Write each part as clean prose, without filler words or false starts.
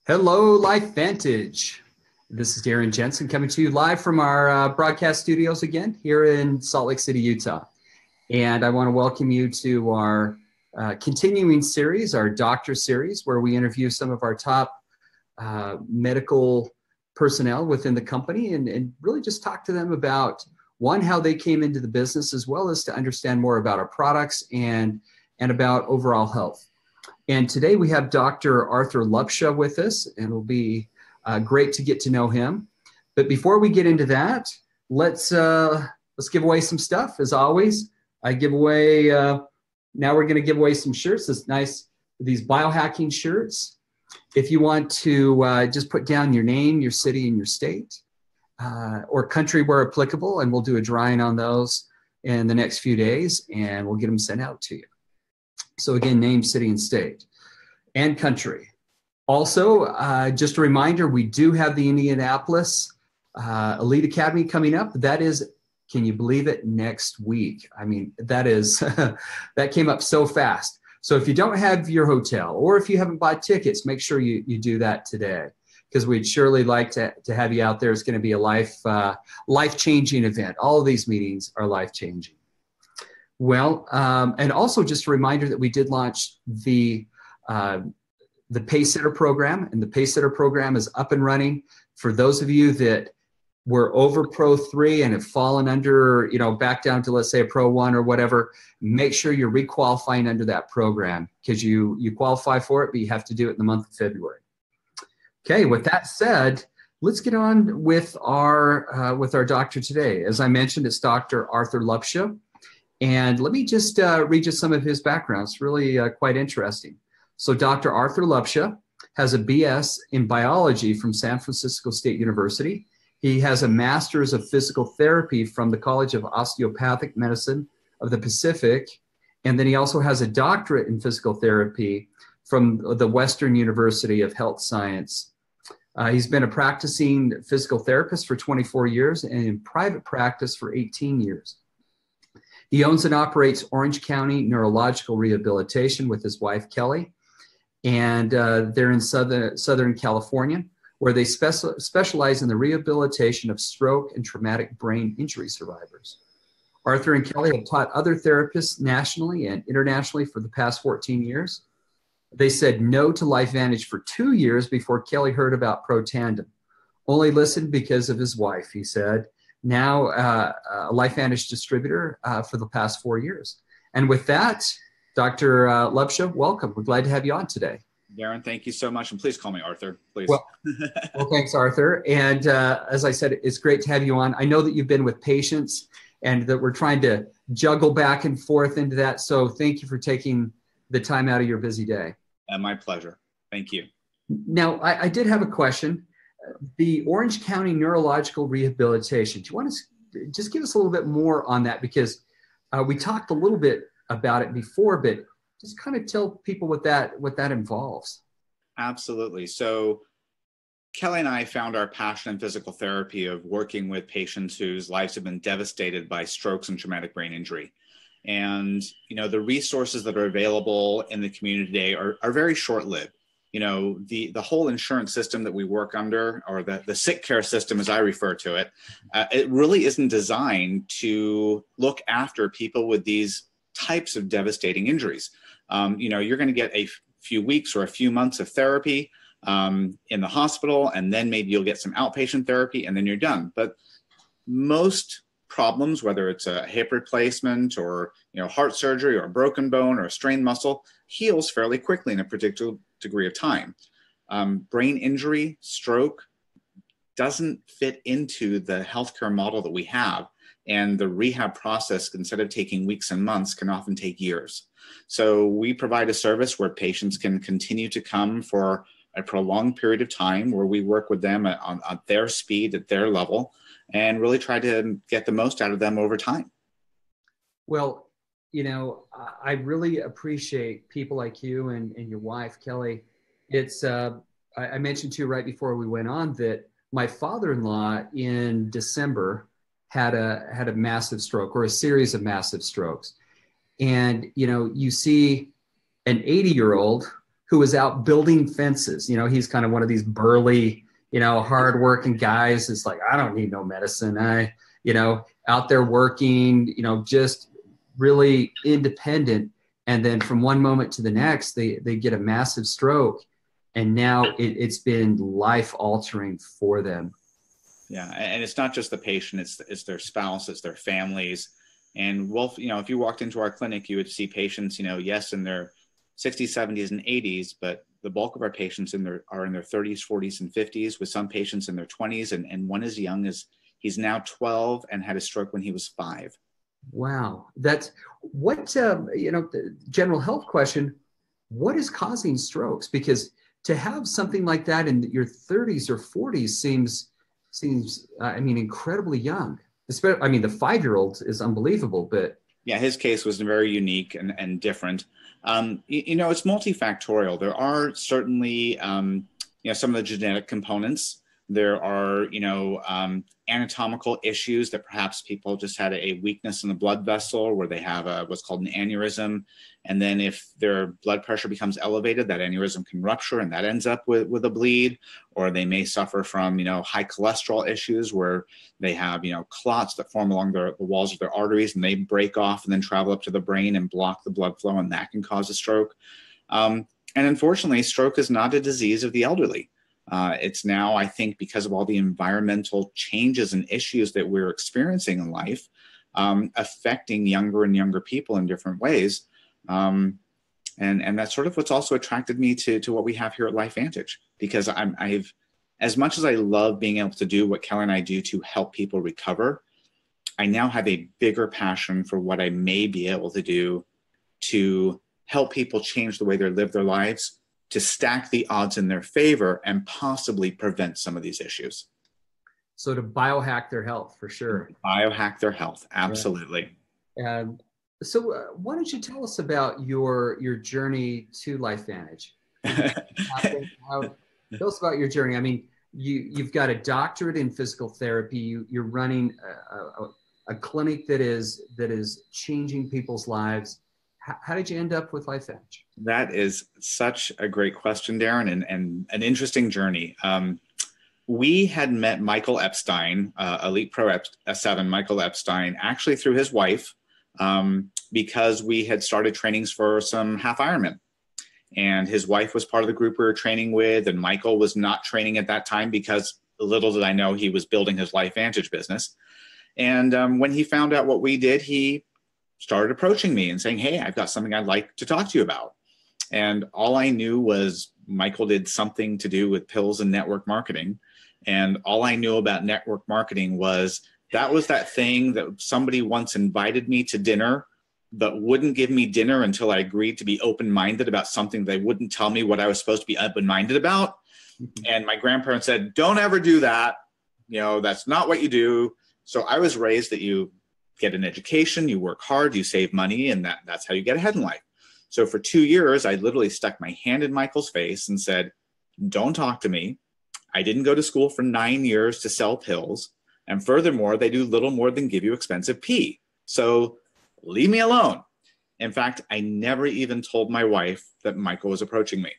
Hello, LifeVantage. This is Darren Jensen coming to you live from our broadcast studios again here in Salt Lake City, Utah. And I want to welcome you to our continuing series, our doctor series, where we interview some of our top medical personnel within the company and really just talk to them about, one, how they came into the business, as well as to understand more about our products and about overall health. And today we have Dr. Arthur Lupsha with us, and it'll be great to get to know him. But before we get into that, let's give away some stuff. As always, I give away, now we're going to give away some shirts. This nice, these biohacking shirts. If you want to just put down your name, your city, and your state, or country where applicable, and we'll do a drawing on those in the next few days, and we'll get them sent out to you. So again, name, city, and state, and country. Also, just a reminder, we do have the Indianapolis Elite Academy coming up. That is, can you believe it, next week? I mean, that is, that came up so fast. So if you don't have your hotel, or if you haven't bought tickets, make sure you do that today, because we'd surely like to have you out there. It's going to be a life-changing event. All of these meetings are life-changing. Well, and also just a reminder that we did launch the Pace-Sitter program, and the Pace-Sitter program is up and running. For those of you that were over Pro 3 and have fallen under, back down to, let's say, a Pro 1 or whatever, make sure you're requalifying under that program, because you qualify for it, but you have to do it in the month of February. Okay, with that said, let's get on with our doctor today. As I mentioned, it's Dr. Arthur Lupsha. And let me just read you some of his background. It's really quite interesting. So Dr. Arthur Lupsha has a BS in biology from San Francisco State University. He has a master's of physical therapy from the College of Osteopathic Medicine of the Pacific. And then he also has a doctorate in physical therapy from the Western University of Health Science. He's been a practicing physical therapist for 24 years and in private practice for 18 years. He owns and operates Orange County Neurological Rehabilitation with his wife, Kelly, and they're in Southern California, where they specialize in the rehabilitation of stroke and traumatic brain injury survivors. Arthur and Kelly have taught other therapists nationally and internationally for the past 14 years. They said no to LifeVantage for 2 years before Kelly heard about Protandim. Only listened because of his wife, he said. Now a LifeVantage distributor for the past 4 years. And with that, Dr. Lupsha, welcome. We're glad to have you on today. Darren, thank you so much. And please call me Arthur, please. Well, thanks, Arthur. And as I said, it's great to have you on. I know that you've been with patients and that we're trying to juggle back and forth into that. So thank you for taking the time out of your busy day. My pleasure. Thank you. Now, I did have a question. The Orange County Neurological Rehabilitation, do you want to just give us a little bit more on that? Because we talked a little bit about it before, but just kind of tell people what that involves. Absolutely. So Kelly and I found our passion in physical therapy of working with patients whose lives have been devastated by strokes and traumatic brain injury. And, the resources that are available in the community today are very short-lived. The whole insurance system that we work under, or the sick care system, as I refer to it, it really isn't designed to look after people with these types of devastating injuries. You're going to get a few weeks or a few months of therapy in the hospital, and then maybe you'll get some outpatient therapy, and then you're done. But most problems, whether it's a hip replacement or heart surgery or a broken bone or a strained muscle, heals fairly quickly in a particular degree of time. Brain injury, stroke doesn't fit into the healthcare model that we have, and the rehab process, instead of taking weeks and months, can often take years. So we provide a service where patients can continue to come for a prolonged period of time, where we work with them at their speed, at their level, and really try to get the most out of them over time. Well, I really appreciate people like you and your wife, Kelly. It's I mentioned to you right before we went on that my father-in-law in December had a massive stroke, or a series of massive strokes. And, you see an 80-year-old who was out building fences. You know, he's kind of one of these burly, you know, hardworking guys. It's like, I don't need no medicine. You know, out there working, you know, just really independent. And then from one moment to the next, they get a massive stroke. And now it's been life altering for them. Yeah. And it's not just the patient, it's their spouse, it's their families. And well, you know, if you walked into our clinic, you would see patients, you know, yes, in their 60s, 70s, and 80s, but the bulk of our patients are in their 30s, 40s, and 50s, with some patients in their 20s, and one as young as he's now 12 and had a stroke when he was 5. Wow. That's what, you know, the general health question, what is causing strokes? Because to have something like that in your 30s or 40s seems I mean, incredibly young. I mean, the 5-year-old is unbelievable, but. Yeah, his case was very unique and different. You know, it's multifactorial. There are certainly, you know, some of the genetic components. There are, you know, anatomical issues that perhaps people just had a weakness in the blood vessel where they have what's called an aneurysm. And then if their blood pressure becomes elevated, that aneurysm can rupture and that ends up with a bleed. Or they may suffer from, you know, high cholesterol issues where they have, you know, clots that form along the walls of their arteries and they break off and then travel up to the brain and block the blood flow, and that can cause a stroke. And unfortunately, stroke is not a disease of the elderly. It's now, I think, because of all the environmental changes and issues that we're experiencing in life, affecting younger and younger people in different ways. And that's sort of what's also attracted me to what we have here at LifeVantage, because I've, as much as I love being able to do what Kelly and I do to help people recover, I now have a bigger passion for what I may be able to do to help people change the way they live their lives, to stack the odds in their favor and possibly prevent some of these issues. So to biohack their health, for sure. Biohack their health, absolutely. Yeah. And so why don't you tell us about your journey to LifeVantage? Tell us about your journey. I mean, you've got a doctorate in physical therapy. You're running a clinic that is changing people's lives. How did you end up with LifeVantage? That is such a great question, Darren, and an interesting journey. We had met Michael Epstein, Elite Pro S7, Michael Epstein, actually through his wife, because we had started trainings for some half Ironman. And his wife was part of the group we were training with, and Michael was not training at that time because little did I know he was building his LifeVantage business. And when he found out what we did, he started approaching me and saying, hey, I've got something I'd like to talk to you about. And all I knew was Michael did something to do with pills and network marketing. And all I knew about network marketing was that thing that somebody once invited me to dinner, but wouldn't give me dinner until I agreed to be open-minded about something. They wouldn't tell me what I was supposed to be open-minded about. Mm-hmm. And my grandparents said, don't ever do that. You know, that's not what you do. So I was raised that you get an education, you work hard, you save money, and that's how you get ahead in life. So for 2 years, I literally stuck my hand in Michael's face and said, don't talk to me. I didn't go to school for 9 years to sell pills. And furthermore, they do little more than give you expensive pee. So leave me alone. In fact, I never even told my wife that Michael was approaching me.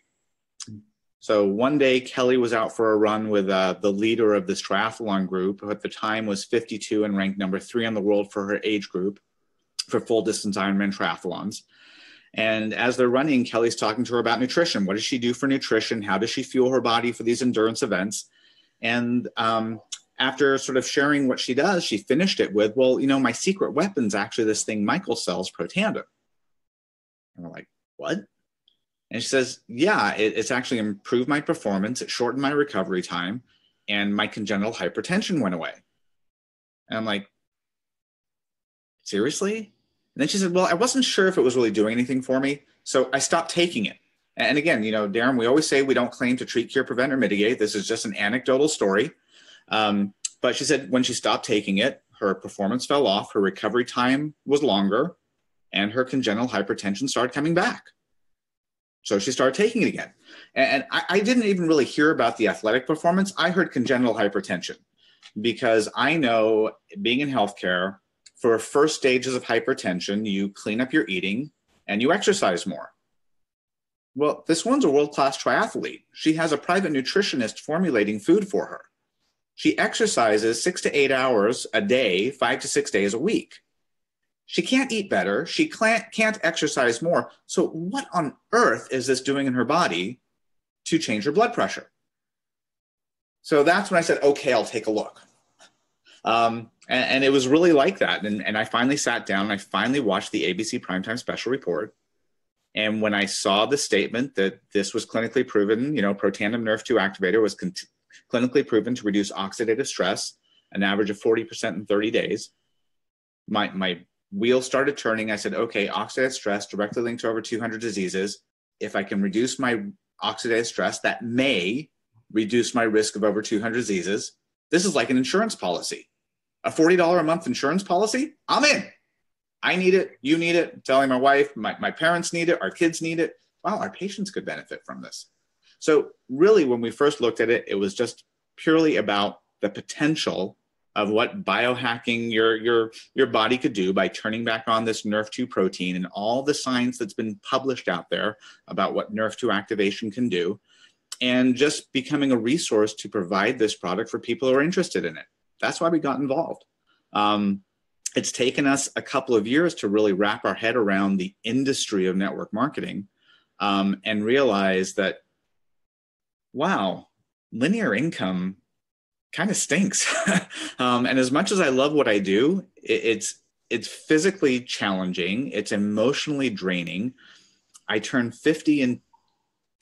So one day, Kelly was out for a run with the leader of this triathlon group, who at the time was 52 and ranked number 3 in the world for her age group for full distance Ironman triathlons. And as they're running, Kelly's talking to her about nutrition. What does she do for nutrition? How does she fuel her body for these endurance events? And after sort of sharing what she does, she finished it with, well, you know, my secret weapon's actually this thing Michael sells, Protandim. And we're like, what? And she says, yeah, it's actually improved my performance. It shortened my recovery time, and my congenital hypertension went away. And I'm like, seriously? And then she said, well, I wasn't sure if it was really doing anything for me, so I stopped taking it. And again, you know, Darren, we always say we don't claim to treat, cure, prevent, or mitigate. This is just an anecdotal story. But she said when she stopped taking it, her performance fell off, her recovery time was longer, and her congenital hypertension started coming back. So she started taking it again. And I didn't even really hear about the athletic performance. I heard congenital hypertension because I know, being in healthcare, for first stages of hypertension, you clean up your eating and you exercise more. Well, this one's a world-class triathlete. She has a private nutritionist formulating food for her. She exercises 6 to 8 hours a day, 5 to 6 days a week. She can't eat better. She can't exercise more. So what on earth is this doing in her body to change her blood pressure? So that's when I said, okay, I'll take a look. And it was really like that. And I finally sat down and I finally watched the ABC Primetime Special Report. And when I saw the statement that this was clinically proven, Protandim Nrf2 activator was clinically proven to reduce oxidative stress, an average of 40% in 30 days, my wheel started turning. I said, okay, oxidative stress directly linked to over 200 diseases. If I can reduce my oxidative stress, that may reduce my risk of over 200 diseases. This is like an insurance policy. A $40 a month insurance policy? I'm in. I need it. You need it. I'm telling my wife, my parents need it. Our kids need it. Wow, our patients could benefit from this. So really, when we first looked at it, it was just purely about the potential of what biohacking your body could do by turning back on this Nrf2 protein and all the science that's been published out there about what Nrf2 activation can do, and just becoming a resource to provide this product for people who are interested in it. That's why we got involved. It's taken us a couple of years to really wrap our head around the industry of network marketing, and realize that, wow, linear income kind of stinks. And as much as I love what I do, it's physically challenging. It's emotionally draining. I turned 50 in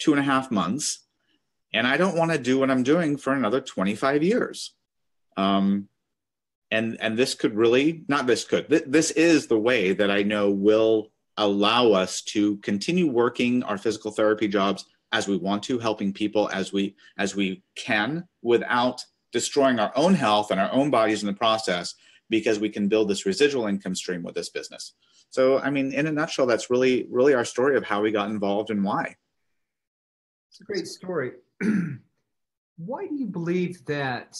2.5 months, and I don't want to do what I'm doing for another 25 years. And this could really, not this could, this is the way that I know will allow us to continue working our physical therapy jobs as we want to, helping people as we can, without destroying our own health and our own bodies in the process, because we can build this residual income stream with this business. So, I mean, in a nutshell, that's really, really our story of how we got involved and why. It's a great story. Why do you believe that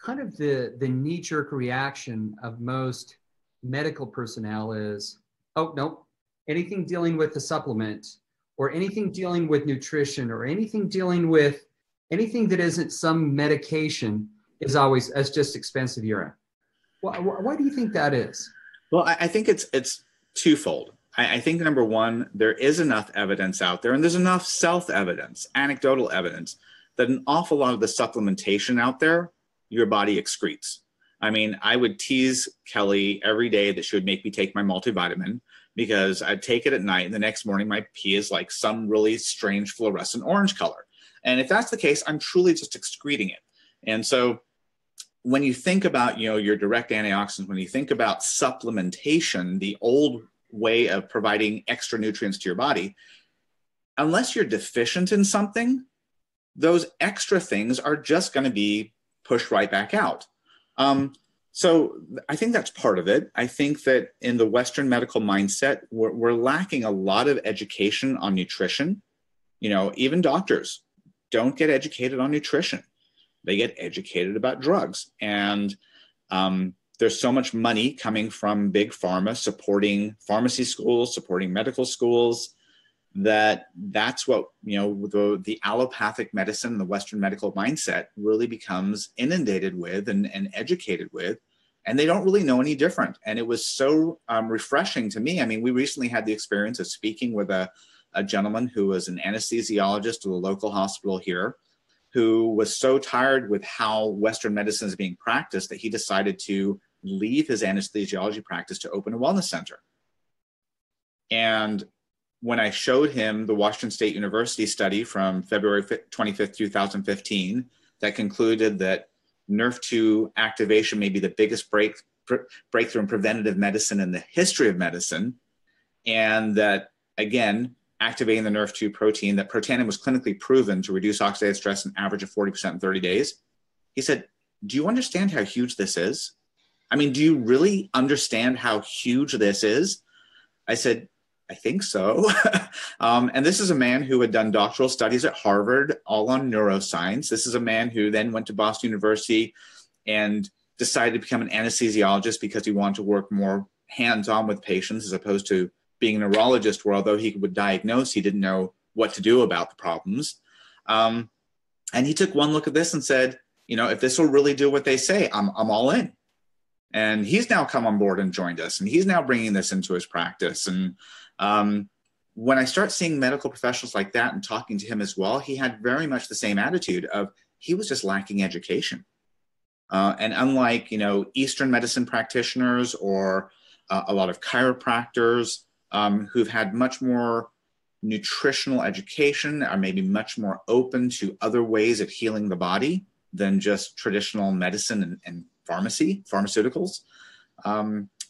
kind of the knee-jerk reaction of most medical personnel is, oh, no, anything dealing with the supplement or anything dealing with nutrition or anything dealing with anything that isn't some medication is always, as just expensive urine. Why do you think that is? Well, I think it's twofold. I think, number one, there is enough evidence out there, and there's enough self-evidence, anecdotal evidence, that an awful lot of the supplementation out there, your body excretes. I mean, I would tease Kelly every day that she would make me take my multivitamin, because I'd take it at night and the next morning my pee is like some really strange fluorescent orange color. And if that's the case, I'm truly just excreting it. And so when you think about, your direct antioxidants, when you think about supplementation, the old way of providing extra nutrients to your body, unless you're deficient in something, those extra things are just going to be pushed right back out. So I think that's part of it. I think that in the Western medical mindset, we're lacking a lot of education on nutrition. Even doctors don't get educated on nutrition. They get educated about drugs. And there's so much money coming from big pharma supporting pharmacy schools, supporting medical schools, that's what, the allopathic medicine, the Western medical mindset really becomes inundated with and educated with, and they don't really know any different. And it was so refreshing to me. I mean, we recently had the experience of speaking with a gentleman who was an anesthesiologist at a local hospital here, who was so tired with how Western medicine is being practiced that he decided to leave his anesthesiology practice to open a wellness center. And when I showed him the Washington State University study from February 25th, 2015, that concluded that Nrf2 activation may be the biggest breakthrough in preventative medicine in the history of medicine, and that, again, activating the Nrf2 protein, that Protandim was clinically proven to reduce oxidative stress an average of 40% in 30 days, he said, do you understand how huge this is? I mean, do you really understand how huge this is? I said, I think so. And this is a man who had done doctoral studies at Harvard, all on neuroscience. This is a man who then went to Boston University and decided to become an anesthesiologist because he wanted to work more hands-on with patients, as opposed to being a neurologist, where although he would diagnose, he didn't know what to do about the problems. And he took one look at this and said, you know, if this will really do what they say, I'm all in. And he's now come on board and joined us, and he's now bringing this into his practice. And when I start seeing medical professionals like that and talking to him as well, he had very much the same attitude of he was just lacking education. And unlike, you know, Eastern medicine practitioners or a lot of chiropractors who've had much more nutritional education, are maybe much more open to other ways of healing the body than just traditional medicine and pharmaceuticals,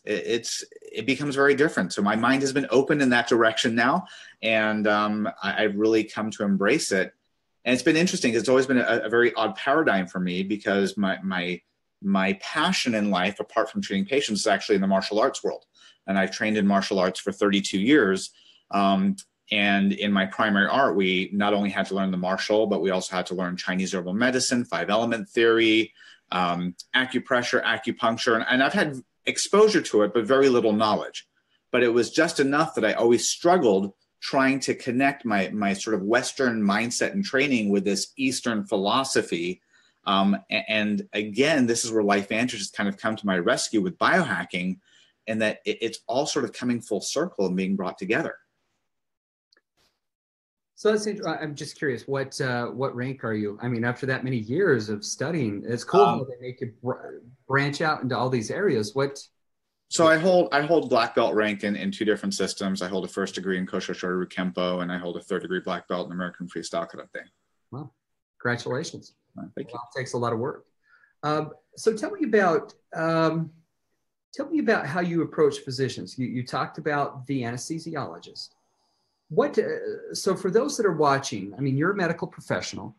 it becomes very different. So my mind has been open in that direction now, and I've really come to embrace it. And it's been interesting. It's always been a very odd paradigm for me, because my passion in life, apart from treating patients, is actually in the martial arts world. And I've trained in martial arts for 32 years. And in my primary art, we not only had to learn the martial, but we also had to learn Chinese herbal medicine, 5-element theory, acupressure, acupuncture. And I've had exposure to it, but very little knowledge. But it was just enough that I always struggled trying to connect my sort of Western mindset and training with this Eastern philosophy. And again, this is where LifeVantage has kind of come to my rescue with biohacking, and that it's all sort of coming full circle and being brought together. So that's I'm just curious, what rank are you? I mean, after that many years of studying, it's cool how they make you branch out into all these areas. So I hold black belt rank in 2 different systems. I hold a 1st degree in Kosho Shorin Kempo, and I hold a 3rd degree black belt in American Freestyle Karate. Wow, congratulations! Thank you. It takes a lot of work. So tell me about how you approach physicians. You talked about the anesthesiologist. So for those that are watching, I mean, you're a medical professional.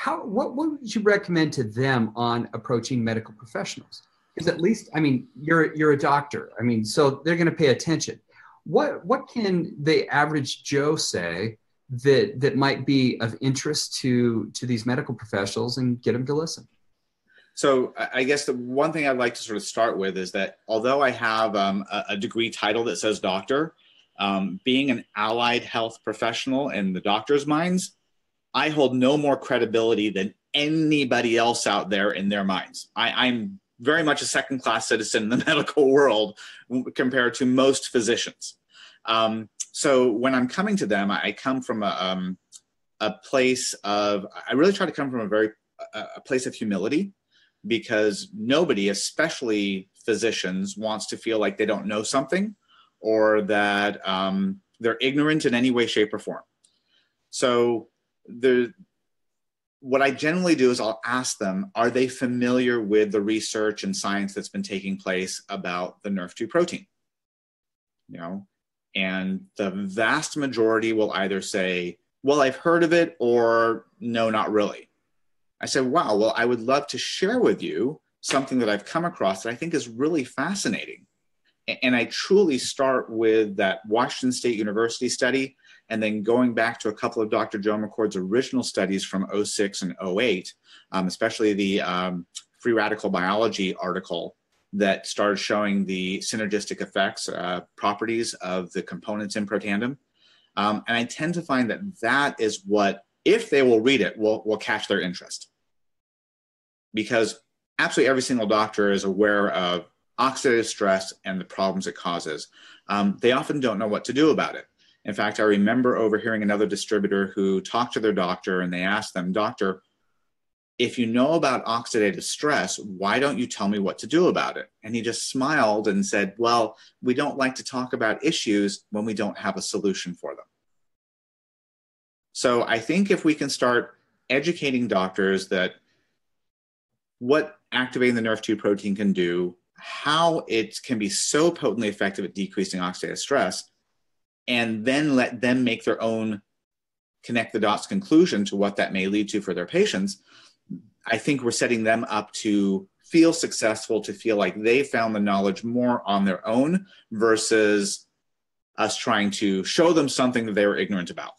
What would you recommend to them on approaching medical professionals? Because at least, I mean, you're a doctor. I mean, so they're going to pay attention. What can the average Joe say that might be of interest to these medical professionals and get them to listen? So I guess the one thing I'd like to sort of start with is that although I have a degree title that says doctor, being an allied health professional in the doctor's minds, I hold no more credibility than anybody else out there in their minds. I'm very much a second-class citizen in the medical world compared to most physicians. So when I'm coming to them, I come from a place of, I really try to come from a place of humility, because nobody, especially physicians, wants to feel like they don't know something or that they're ignorant in any way, shape, or form. So what I generally do is I'll ask them, are they familiar with the research and science that's been taking place about the NRF2 protein? You know, and the vast majority will either say, well, I've heard of it, or no, not really. I said, wow, well, I would love to share with you something that I've come across that I think is really fascinating. And I truly start with that Washington State University study, and then going back to a couple of Dr. Joe McCord's original studies from 06 and 08, especially the free radical biology article that started showing the synergistic effects, properties of the components in Protandim. And I tend to find that is what, if they will read it, will catch their interest. Because absolutely every single doctor is aware of oxidative stress and the problems it causes. They often don't know what to do about it. In fact, I remember overhearing another distributor who talked to their doctor, and they asked them, doctor, if you know about oxidative stress, why don't you tell me what to do about it? And he just smiled and said, well, we don't like to talk about issues when we don't have a solution for them. So I think if we can start educating doctors that what activating the NRF2 protein can do, how it can be so potently effective at decreasing oxidative stress, and then let them make their own connect the dots conclusion to what that may lead to for their patients, I think we're setting them up to feel successful, to feel like they found the knowledge more on their own versus us trying to show them something that they were ignorant about.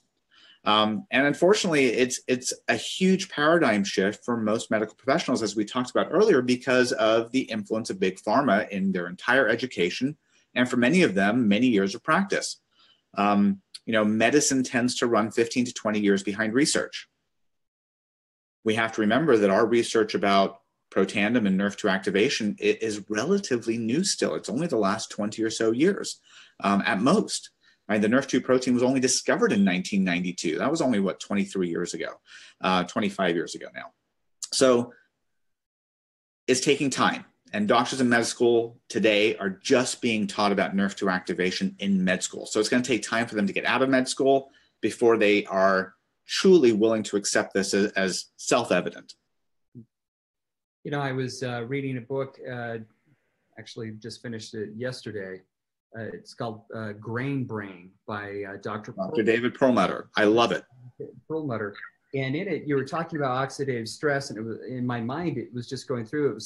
And unfortunately, it's a huge paradigm shift for most medical professionals, as we talked about earlier, because of the influence of big pharma in their entire education, and for many of them, many years of practice. medicine tends to run 15 to 20 years behind research. We have to remember that our research about Protandim and Nerve 2 activation is relatively new still. It's only the last 20 or so years at most. Right? The Nerve 2 protein was only discovered in 1992. That was only, 23 years ago, 25 years ago now. So it's taking time. And doctors in med school today are just being taught about Nerve 2 activation in med school. So it's going to take time for them to get out of med school before they are truly willing to accept this as self-evident. I was reading a book, actually just finished it yesterday. It's called Grain Brain by Dr. David Perlmutter. I love it. Perlmutter. And in it, you were talking about oxidative stress, and it was, in my mind, it was just going through,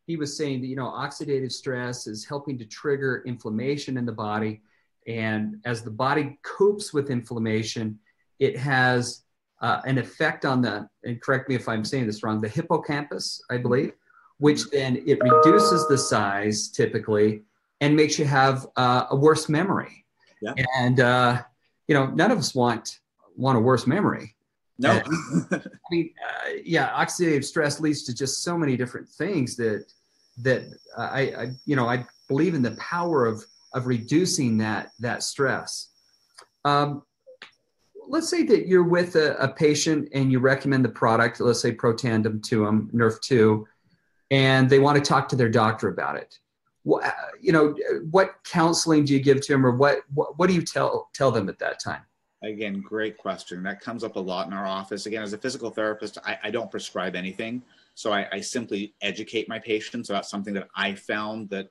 he was saying that, oxidative stress is helping to trigger inflammation in the body. And as the body copes with inflammation, it has an effect on and correct me if I'm saying this wrong, the hippocampus, I believe, which then it reduces the size typically and makes you have a worse memory. Yeah. And, none of us want a worse memory. No. Oxidative stress leads to just so many different things that I believe in the power of reducing that stress. Let's say that you're with a patient and you recommend the product, let's say Protandim to them, Nerve 2, and they want to talk to their doctor about it. What counseling do you give to them, or what do you tell them at that time? Again, great question. That comes up a lot in our office. Again, as a physical therapist, I don't prescribe anything. So I simply educate my patients about something that I found that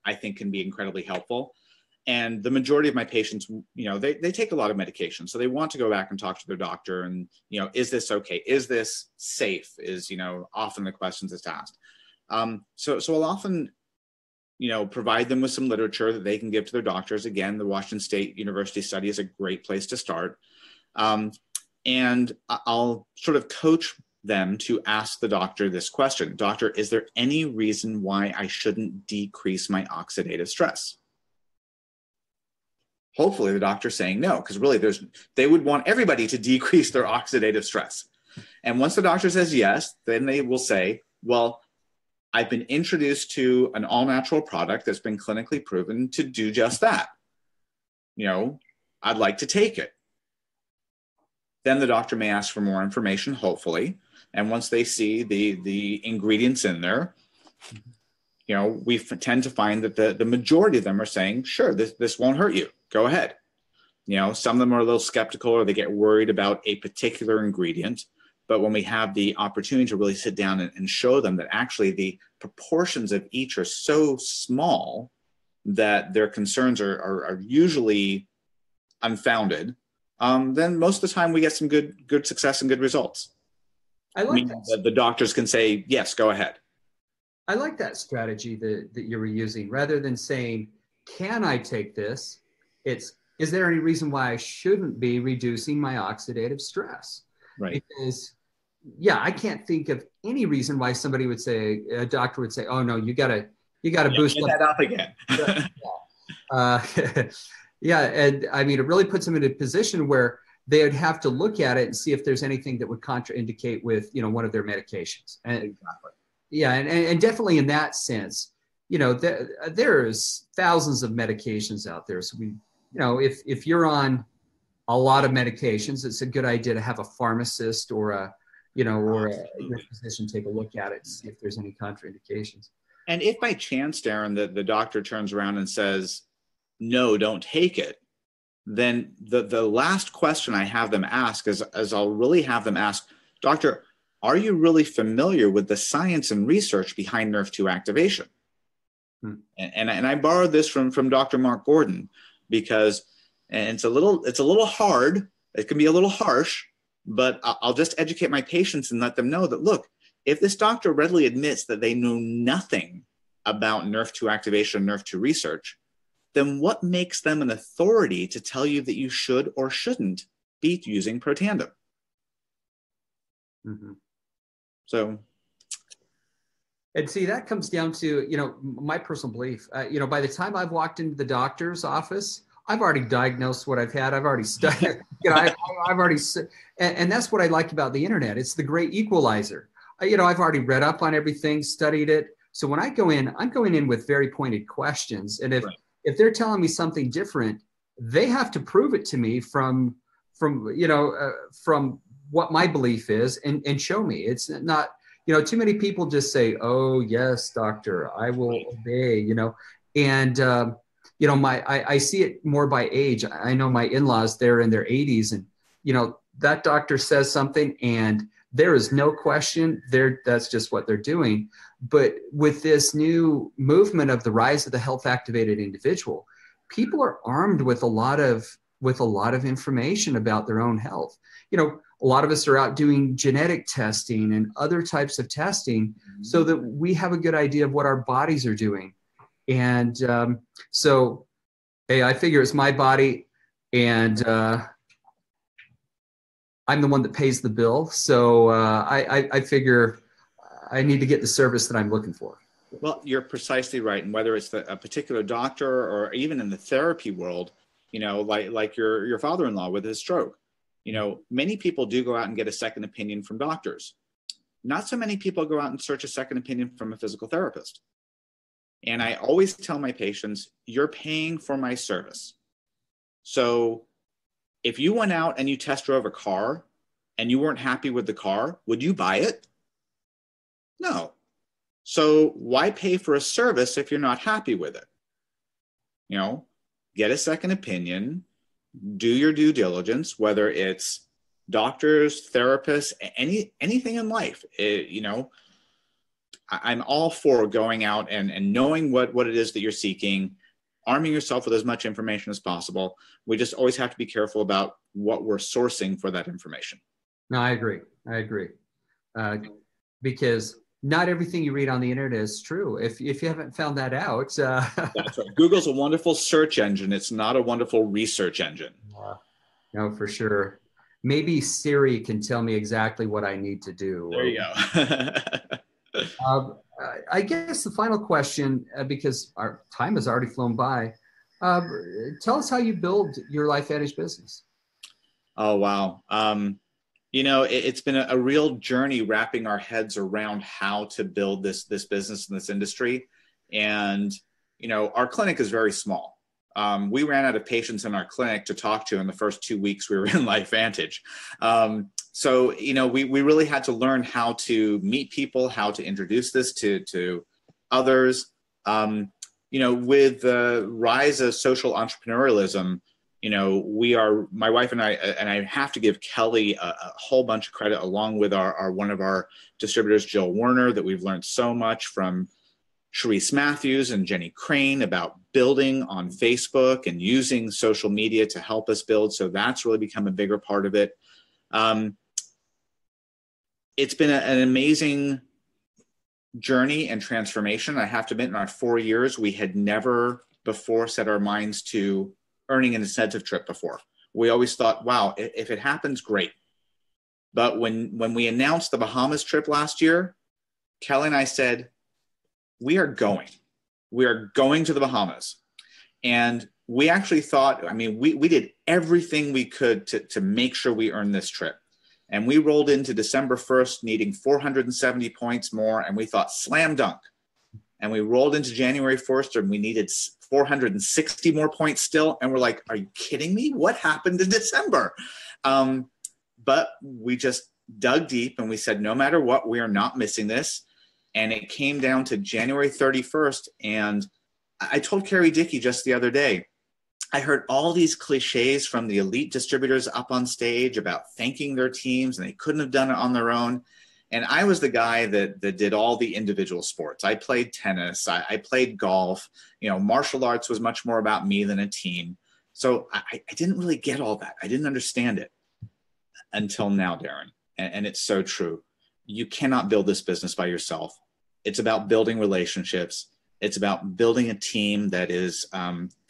I think can be incredibly helpful. And the majority of my patients, they take a lot of medication. So they want to go back and talk to their doctor and, is this okay? Is this safe? Is, often the questions that's asked. So I'll often, provide them with some literature that they can give to their doctors. Again, the Washington State University study is a great place to start. And I'll sort of coach them to ask the doctor this question: Doctor, is there any reason why I shouldn't decrease my oxidative stress? Hopefully the doctor's saying no, because really they would want everybody to decrease their oxidative stress. And once the doctor says yes, then they will say, well, I've been introduced to an all-natural product that's been clinically proven to do just that. I'd like to take it. Then the doctor may ask for more information, hopefully. And once they see the ingredients in there, we tend to find that the majority of them are saying, sure, this won't hurt you. Go ahead. Some of them are a little skeptical, or they get worried about a particular ingredient. But when we have the opportunity to really sit down and show them that actually the proportions of each are so small that their concerns are usually unfounded, then most of the time we get some good success and good results. I like that. The doctors can say, yes, go ahead. I like that strategy that you were using. Rather than saying, can I take this? It's, is there any reason why I shouldn't be reducing my oxidative stress? Right. Because, I can't think of any reason why somebody would say, a doctor would say, oh no, you gotta boost that up again. And I mean, it really puts them in a position where they would have to look at it and see if there's anything that would contraindicate with, one of their medications. And, exactly. Yeah, and definitely in that sense, there's thousands of medications out there. So if you're on a lot of medications, it's a good idea to have a pharmacist or a physician take a look at it, see if there's any contraindications. And if by chance, Darren, the doctor turns around and says, no, don't take it, then the last question I have them ask is I'll really have them ask, Doctor, are you really familiar with the science and research behind Nerve 2 activation? And I borrowed this from Dr. Mark Gordon, because it's a little hard. It can be a little harsh, but I'll just educate my patients and let them know that, look, if this doctor readily admits that they know nothing about Nerve 2 activation, Nerve 2 research, then what makes them an authority to tell you that you should or shouldn't be using Protandim? Mm-hmm. So, and see, that comes down to, my personal belief. By the time I've walked into the doctor's office, I've already diagnosed what I've had. I've already studied, I've already, and that's what I like about the internet. It's the great equalizer. I've already read up on everything, studied it. So when I go in, I'm going in with very pointed questions. And if they're telling me something different, they have to prove it to me from what my belief is and show me. It's not, too many people just say, "Oh yes, doctor, I will obey," and I see it more by age. I know my in-laws, they're in their 80s, and that doctor says something and there is no question that's just what they're doing. But with this new movement of the rise of the health activated individual, people are armed with a lot of information about their own health. A lot of us are out doing genetic testing and other types of testing so that we have a good idea of what our bodies are doing. And so, hey, I figure it's my body, and I'm the one that pays the bill. So I figure I need to get the service that I'm looking for. Well, you're precisely right. And whether it's a particular doctor or even in the therapy world, like your father-in-law with his stroke, many people do go out and get a second opinion from doctors. Not so many people go out and search a second opinion from a physical therapist. And I always tell my patients, you're paying for my service. So if you went out and you test drove a car and you weren't happy with the car, would you buy it? No. So why pay for a service if you're not happy with it? Get a second opinion, do your due diligence, whether it's doctors, therapists, anything in life. I'm all for going out and knowing what it is that you're seeking, arming yourself with as much information as possible. We just always have to be careful about what we're sourcing for that information. No, I agree. Because not everything you read on the internet is true. If you haven't found that out. That's right. Google's a wonderful search engine. It's not a wonderful research engine. No, for sure. Maybe Siri can tell me exactly what I need to do. There you go. I guess the final question, because our time has already flown by, tell us how you build your LifeVantage business. Oh, wow. It's been a real journey wrapping our heads around how to build this business in this industry. And, our clinic is very small. We ran out of patients in our clinic to talk to in the first 2 weeks we were in LifeVantage. So, we really had to learn how to meet people, how to introduce this to others. With the rise of social entrepreneurialism, my wife and I have to give Kelly a whole bunch of credit, along with one of our distributors, Jill Werner, that we've learned so much from Sharice Matthews and Jenny Crane about building on Facebook and using social media to help us build. So that's really become a bigger part of it. It's been an amazing journey and transformation. I have to admit, in our 4 years, we had never before set our minds to earning an incentive trip before. We always thought, wow, if it happens, great. But when we announced the Bahamas trip last year, Kelly and I said, we are going to the Bahamas. And we actually thought, we did everything we could to make sure we earned this trip. And we rolled into December 1st, needing 470 points more. And we thought, slam dunk. And we rolled into January 1st and we needed 460 more points still. And we're like, are you kidding me? What happened in December? But we just dug deep and we said, no matter what, we are not missing this. And it came down to January 31st. And I told Carrie Dickey just the other day, I heard all these cliches from the elite distributors up on stage about thanking their teams and they couldn't have done it on their own. And I was the guy that did all the individual sports. I played tennis. I played golf. Martial arts was much more about me than a team. So I didn't really get all that. I didn't understand it until now, Darren. And it's so true. You cannot build this business by yourself. It's about building relationships. It's about building a team that is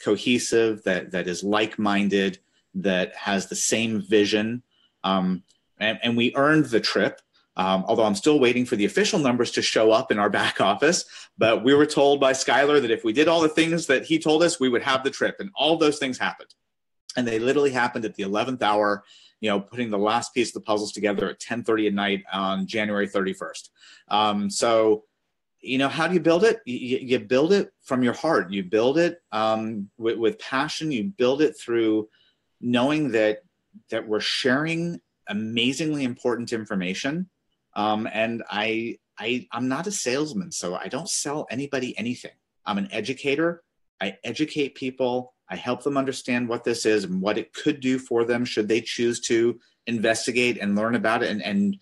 cohesive, that is like-minded, that has the same vision. And we earned the trip. Although I'm still waiting for the official numbers to show up in our back office. But we were told by Skylar that if we did all the things that he told us, we would have the trip. And all those things happened. And they literally happened at the 11th hour, putting the last piece of the puzzles together at 10:30 at night on January 31st. So, how do you build it? You build it from your heart. You build it with passion. You build it through knowing that we're sharing amazingly important information. And I'm not a salesman, so I don't sell anybody anything. I'm an educator. I educate people. I help them understand what this is and what it could do for them should they choose to investigate and learn about it and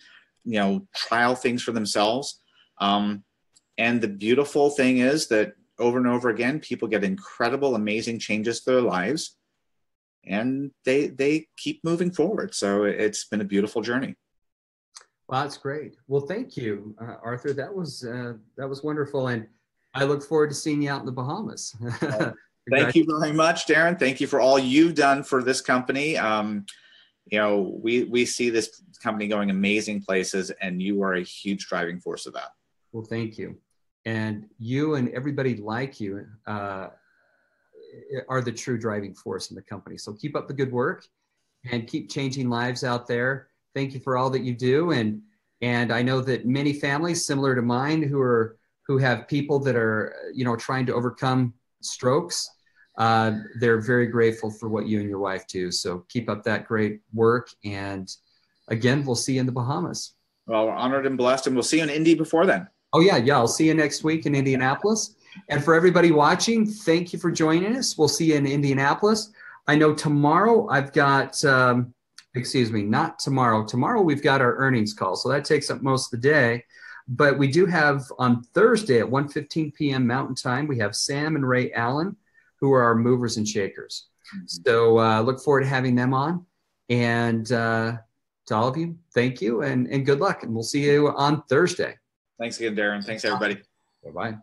trial things for themselves. And the beautiful thing is that over and over again, people get incredible, amazing changes to their lives, and they keep moving forward. So it's been a beautiful journey. Well, that's great. Well, thank you, Arthur. That was wonderful, and I look forward to seeing you out in the Bahamas. Thank you very much, Darren. Thank you for all you've done for this company. We see this company going amazing places, and you are a huge driving force of that. Well, thank you. And you and everybody like you are the true driving force in the company. So keep up the good work and keep changing lives out there. Thank you for all that you do. And I know that many families similar to mine who have people that are, trying to overcome strokes, they're very grateful for what you and your wife do. So keep up that great work. And again, we'll see you in the Bahamas. Well, we're honored and blessed, and we'll see you in Indy before then. Oh, yeah. I'll see you next week in Indianapolis. And for everybody watching, thank you for joining us. We'll see you in Indianapolis. I know tomorrow I've got, not tomorrow. Tomorrow we've got our earnings call. So that takes up most of the day. But we do have on Thursday at 1:15 p.m. Mountain Time, we have Sam and Ray Allen, who are our movers and shakers. So look forward to having them on. And to all of you, thank you and good luck. And we'll see you on Thursday. Thanks again, Darren. Thanks, everybody. Bye-bye.